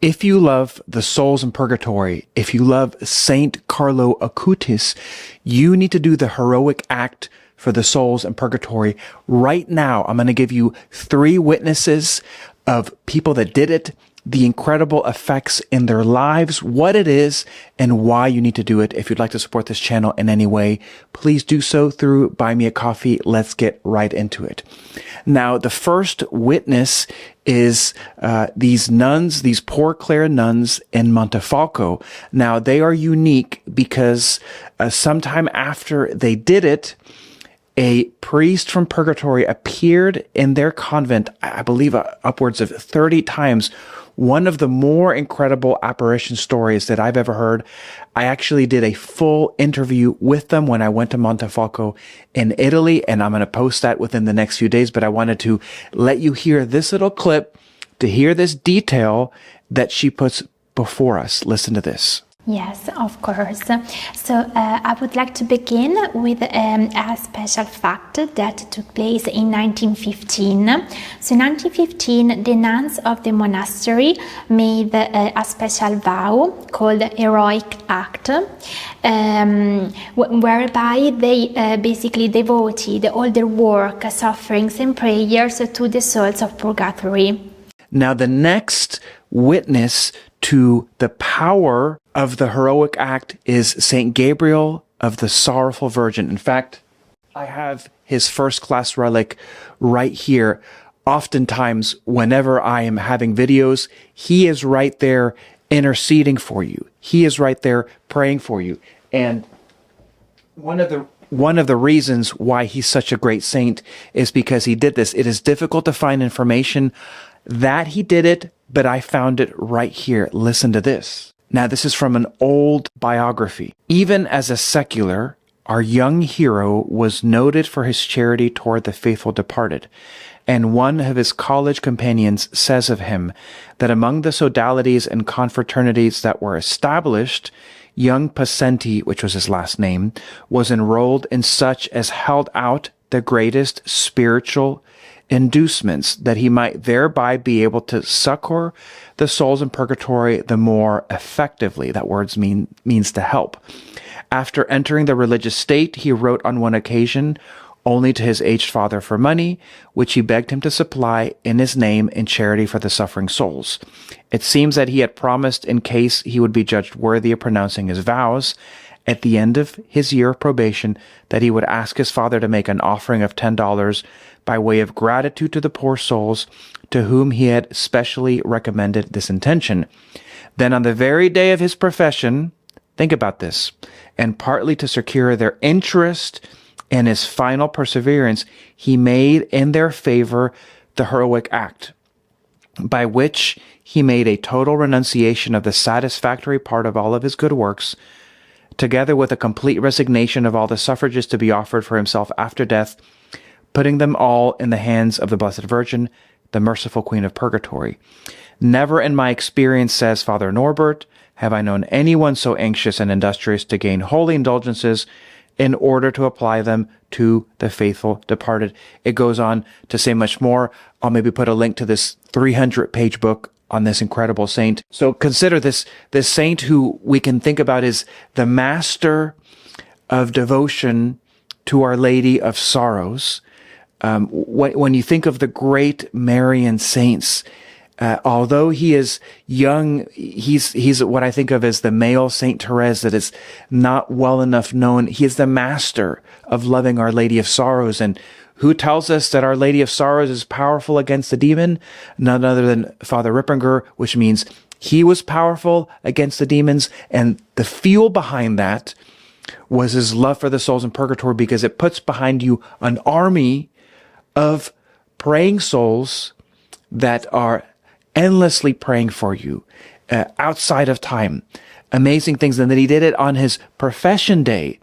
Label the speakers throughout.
Speaker 1: If you love the souls in purgatory, if you love Saint Carlo Acutis, you need to do the heroic act for the souls in purgatory. Right now, I'm going to give you 3 witnesses of people that did it, the incredible effects in their lives, what it is, and why you need to do it. If you'd like to support this channel in any way, please do so through Buy Me a Coffee. Let's get right into it. Now, the first witness is these nuns, these poor Clare nuns in Montefalco. Now, they are unique because sometime after they did it, a priest from Purgatory appeared in their convent, I believe upwards of 30 times. One of the more incredible apparition stories that I've ever heard. I actually did a full interview with them when I went to Montefalco in Italy, and I'm going to post that within the next few days, but I wanted to let you hear this little clip to hear this detail that she puts before us. Listen to this.
Speaker 2: Yes, of course. So I would like to begin with a special fact that took place in 1915. So in 1915, the nuns of the monastery made a special vow called Heroic Act, whereby they basically devoted all their work, sufferings, and prayers to the souls of purgatory.
Speaker 1: Now, the next witness to the power of the heroic act is Saint Gabriel of the Sorrowful Virgin. In fact, I have his first-class relic right here. Oftentimes, whenever I am having videos, he is right there interceding for you. He is right there praying for you. And one of the reasons why he's such a great saint is because he did this. It is difficult to find information that he did it, but I found it right here. Listen to this. Now, this is from an old biography. Even as a secular, our young hero was noted for his charity toward the faithful departed. And one of his college companions says of him that among the sodalities and confraternities that were established, young Pacenti, which was his last name, was enrolled in such as held out the greatest spiritual inducements, that he might thereby be able to succor the souls in purgatory the more effectively. That word means to help. After entering the religious state, he wrote on one occasion only to his aged father for money, which he begged him to supply in his name in charity for the suffering souls. It seems that he had promised, in case he would be judged worthy of pronouncing his vows, at the end of his year of probation, that he would ask his father to make an offering of $10 by way of gratitude to the poor souls to whom he had specially recommended this intention. Then on the very day of his profession, think about this, and partly to secure their interest and his final perseverance, he made in their favor the heroic act, by which he made a total renunciation of the satisfactory part of all of his good works, together with a complete resignation of all the suffrages to be offered for himself after death, putting them all in the hands of the Blessed Virgin, the merciful Queen of Purgatory. Never in my experience, says Father Norbert, have I known anyone so anxious and industrious to gain holy indulgences in order to apply them to the faithful departed. It goes on to say much more. I'll maybe put a link to this 300-page book on this incredible saint. So consider this saint who we can think about as the master of devotion to Our Lady of Sorrows. When you think of the great Marian saints, although he is young, he's what I think of as the male Saint Therese that is not well enough known. He is the master of loving Our Lady of Sorrows. And who tells us that Our Lady of Sorrows is powerful against the demon? None other than Father Ripperger, which means he was powerful against the demons. And the fuel behind that was his love for the souls in purgatory, because it puts behind you an army of praying souls that are endlessly praying for you outside of time. Amazing things. And that he did it on his profession day,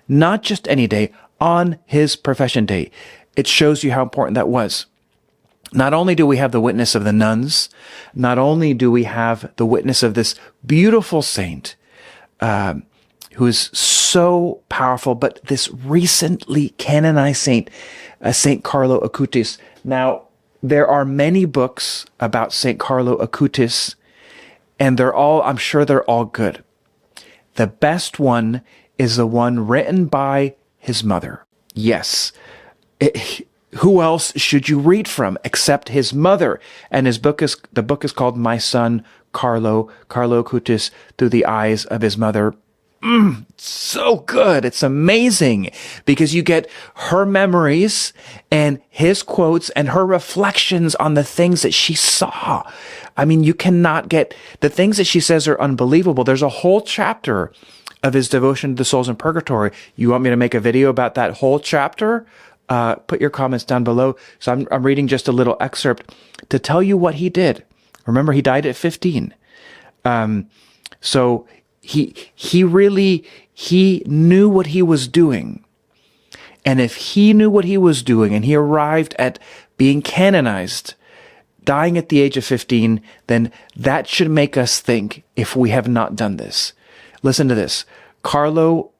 Speaker 1: not just any day, on his profession day. It shows you how important that was. Not only do we have the witness of the nuns, not only do we have the witness of this beautiful saint who is so powerful, but this recently canonized saint, Saint Carlo Acutis. Now, there are many books about Saint Carlo Acutis, and I'm sure they're all good. The best one is the one written by his mother. Yes. Who else should you read from except his mother? And the book is called My Son, Carlo Acutis, Through the Eyes of His Mother. So good. It's amazing because you get her memories and his quotes and her reflections on the things that she saw. I mean, you cannot get the things that she says are unbelievable. There's a whole chapter of his devotion to the souls in purgatory. You want me to make a video about that whole chapter? Put your comments down below. So I'm reading just a little excerpt to tell you what he did. Remember, he died at 15. So he knew what he was doing. And if he knew what he was doing and he arrived at being canonized, dying at the age of 15, then that should make us think if we have not done this. Listen to this. Carlo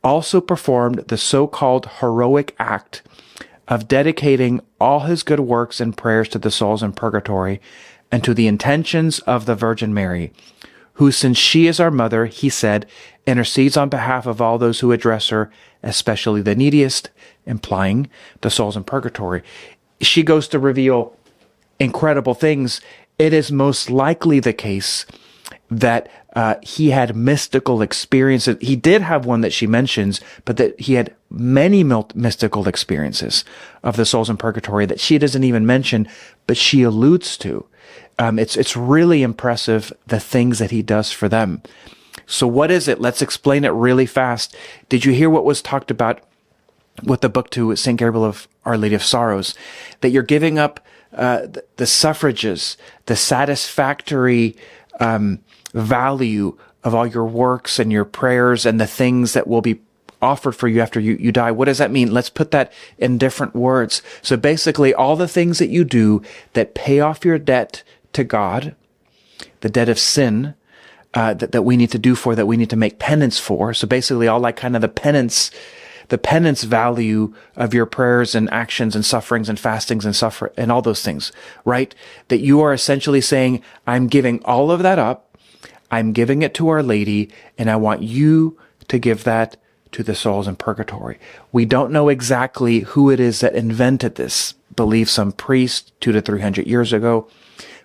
Speaker 1: also performed the so-called heroic act of dedicating all his good works and prayers to the souls in purgatory and to the intentions of the Virgin Mary, who, since she is our mother, he said, intercedes on behalf of all those who address her, especially the neediest, implying the souls in purgatory. She goes to reveal incredible things. It is most likely the case that he had mystical experiences. He did have one that she mentions, but that he had many mystical experiences of the souls in purgatory that she doesn't even mention, but she alludes to. It's really impressive, the things that he does for them. So what is it? Let's explain it really fast. Did you hear what was talked about with the book to St. Gabriel of Our Lady of Sorrows? That you're giving up the suffrages, the satisfactory value of all your works and your prayers and the things that will be offered for you after you die. What does that mean? Let's put that in different words. So basically, all the things that you do that pay off your debt to God, the debt of sin, that we need to do for, that we need to make penance for. So basically, all like kind of the penance value of your prayers and actions and sufferings and fastings and all those things, right? That you are essentially saying, I'm giving all of that up. I'm giving it to Our Lady, and I want you to give that to the souls in purgatory. We don't know exactly who it is that invented this. Believe some priest 200 to 300 years ago,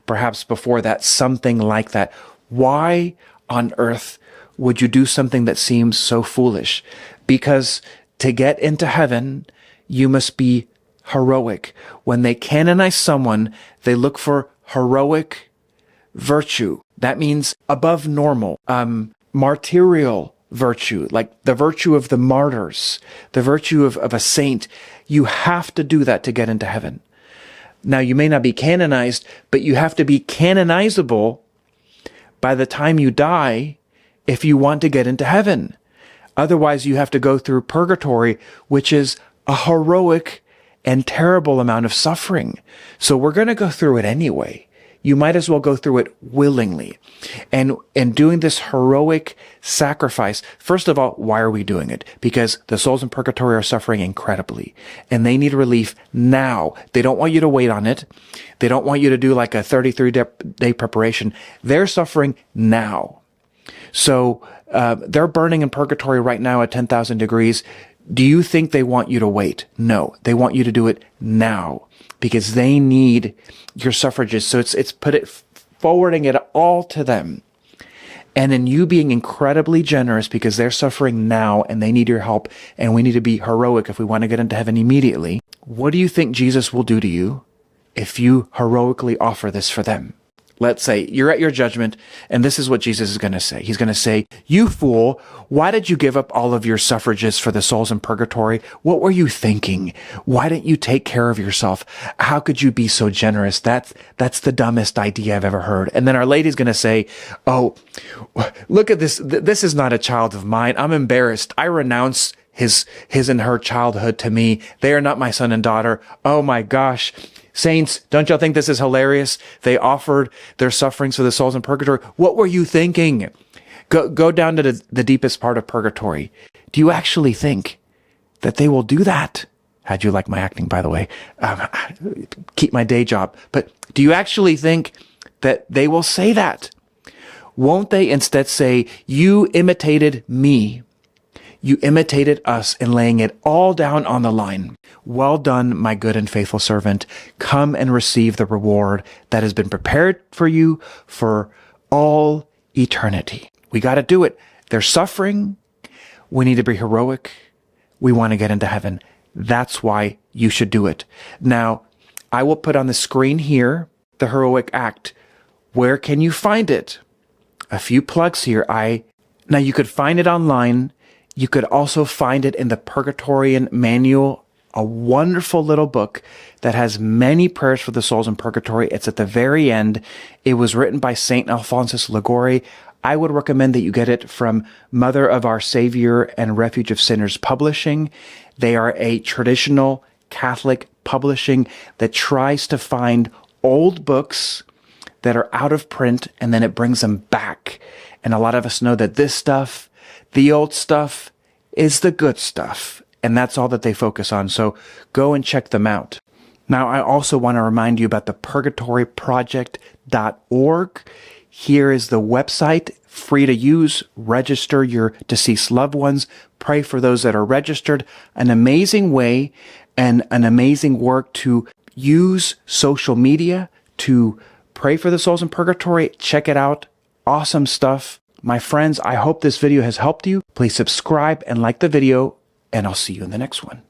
Speaker 1: perhaps before that, something like that. Why on earth would you do something that seems so foolish? Because to get into heaven, you must be heroic. When they canonize someone, they look for heroic virtue. That means above normal, martyrial virtue, like the virtue of the martyrs, the virtue of a saint. You have to do that to get into heaven. Now, you may not be canonized, but you have to be canonizable by the time you die if you want to get into heaven. Otherwise, you have to go through purgatory, which is a heroic and terrible amount of suffering. So we're going to go through it anyway. You might as well go through it willingly. And doing this heroic sacrifice, first of all, why are we doing it? Because the souls in purgatory are suffering incredibly, and they need relief now. They don't want you to wait on it. They don't want you to do like a 33-day preparation. They're suffering now. So they're burning in purgatory right now at 10,000 degrees. Do you think they want you to wait? No, they want you to do it now because they need your suffrages. So it's forwarding it all to them. And in you being incredibly generous because they're suffering now and they need your help, and we need to be heroic if we want to get into heaven immediately. What do you think Jesus will do to you if you heroically offer this for them? Let's say you're at your judgment, and this is what Jesus is going to say. He's going to say, you fool, why did you give up all of your suffrages for the souls in purgatory? What were you thinking? Why didn't you take care of yourself? How could you be so generous? That's the dumbest idea I've ever heard. And then Our Lady's going to say, oh, look at this. This is not a child of mine. I'm embarrassed. I renounce his and her childhood to me. They are not my son and daughter. Oh my gosh. Saints, don't y'all think this is hilarious? They offered their sufferings for the souls in purgatory. What were you thinking? Go down to the deepest part of purgatory. Do you actually think that they will do that? How'd you like my acting, by the way? Keep my day job. But do you actually think that they will say that? Won't they instead say, you imitated me. You imitated us in laying it all down on the line. Well done, my good and faithful servant. Come and receive the reward that has been prepared for you for all eternity. We got to do it. They're suffering. We need to be heroic. We want to get into heaven. That's why you should do it. Now, I will put on the screen here the heroic act. Where can you find it? A few plugs here. Now you could find it online. You could also find it in the Purgatorian Manual, a wonderful little book that has many prayers for the souls in purgatory. It's at the very end. It was written by Saint Alphonsus Liguori. I would recommend that you get it from Mother of Our Savior and Refuge of Sinners Publishing. They are a traditional Catholic publishing that tries to find old books that are out of print, and then it brings them back. And a lot of us know that this stuff, the old stuff, is the good stuff. And that's all that they focus on. So go and check them out. Now, I also want to remind you about the purgatoryproject.org. Here is the website, free to use. Register your deceased loved ones. Pray for those that are registered. An amazing way and an amazing work to use social media to pray for the souls in purgatory. Check it out. Awesome stuff. My friends, I hope this video has helped you. Please subscribe and like the video, and I'll see you in the next one.